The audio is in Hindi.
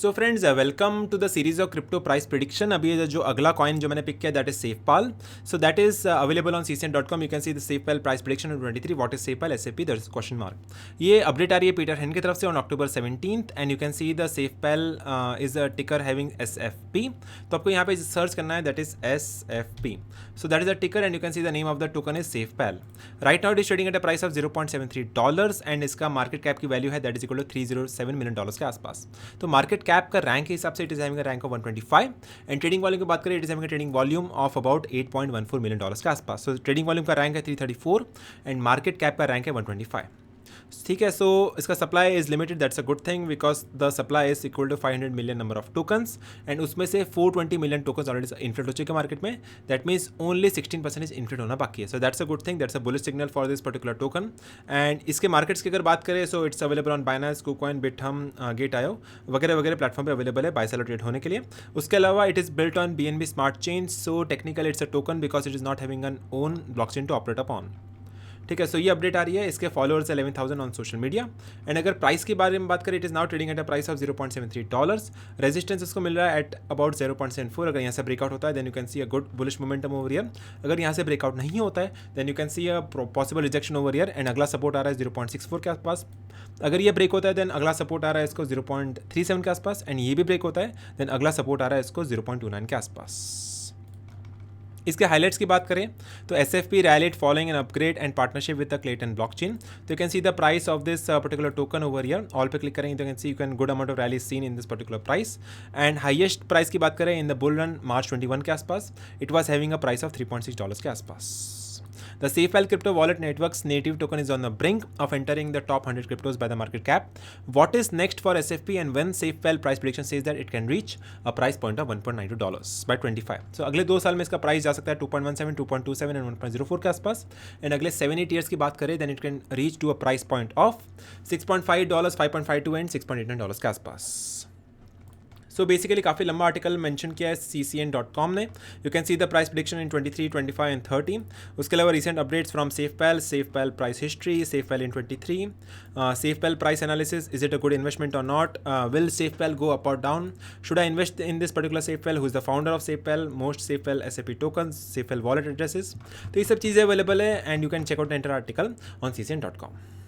So friends welcome to the series of crypto price prediction. अभी ये जो अगला कॉइन जो मैंने पिक किया that is SafePal. So that is available on CCN.com। You can see the SafePal price prediction 23 what is SafePal SAP that is question mark. ये अपडेट आ रही है पीटर हेन की तरफ से on October 17th and you can see the SafePal is a ticker having SFP। तो आपको यहाँ पे सर्च करना है that is SFP। So that is a ticker and you can see the name of the token is SafePal. Right now it is trading at a price of $0.73 and इसका मार्केट कैप की वैल्यू है that is equal to $307 million के आसपास। तो मार्केट कैप का रैंक के हिसाब से it is having a rank of 125 and trading volume की बात करें it is having a trading volume of about $8.14 million के आसपास। सो ट्रेडिंग वॉल्यूम का रैंक है 334 एंड मार्केट कैप का रैंक है 125। ठीक है, सो इसका supply is limited, that's a good thing because the supply is equal to 500 million number of tokens and उसमें से 420 मिलियन टोकन्स ऑलरेडी इन्फ्लेट हो चुके हैं मार्केट में। दैट मीन्स ओनली 16% इन्फ्लेट होना बाकी है। So that's a good thing, that's a bullish signal for this particular token. And इसके मार्केट्स की अगर बात करें so it's available on Binance, KuCoin, बिटहम, गेट.io वगैरह वगैरह प्लेटफॉर्म पे अवेलेबल है बाय सेल और ट्रेड होने के लिए। उसके अलावा it is built on BNB smart chain, so technical it's a token because it is not having an own blockchain to operate upon. ठीक है, सो ये अपडेट आ रही है। इसके followers 11,000 on social media and अगर प्राइस के बारे में बात करें it is now trading at a price of $0.73। Resistance इसको मिल रहा है एट अबाउट 0.74। अगर यहाँ से ब्रेकआउट होता है then you can see a good bullish momentum over year. अगर यहाँ से ब्रेकआउट नहीं होता है then you can see a possible rejection over year and अगला सपोर्ट आ रहा है 0.64 के आसपास। अगर ये ब्रेक होता है देन अगला सपोर्ट आ रहा है इसको 0.37 के आसपास एंड ये भी ब्रेक होता है देन अगला सपोर्ट आ रहा है इसको 0.29 के आसपास। इसके हाइलाइट्स की बात करें तो SFP rallied following an upgrade and partnership with the Clayton blockchain. So you can see the price of this particular token over here. All पे click करेंगे तो you can see you can good amount of rally seen in this particular price. And highest price की बात करें in the bull run March 21 के आसपास it was having a price of $3.6 के आसपास. The SafePal crypto wallet network's native token is on the brink of entering the top 100 cryptos by the market cap. What is next for SFP and when SafePal price prediction says that it can reach a price point of $1.92 by 25. So अगले 2 साल में इसका प्राइस जा सकता है 2.17, 2.27 and 1.04 के आसपास एंड अगले 7-8 ईयर्स की बात करें then it can reach to a price point of $6.5, 5.52 and $6.89 के आसपास। सो बेसिकली काफ़ी लंबा आर्टिकल मेंशन किया है CCN.com ने। You can see the price prediction in 23, 25 and 30। उसके अलावा recent updates from SafePal price history, SafePal in 23, SafePal price analysis, is it a good investment or not, will SafePal go up or down, should I invest in this particular SafePal, who is the founder of SafePal, most SafePal SAP token, SafePal wallet addresses. तो ये सब चीज़ें अवेलेबल है and you can check out the entire article on CCN.com।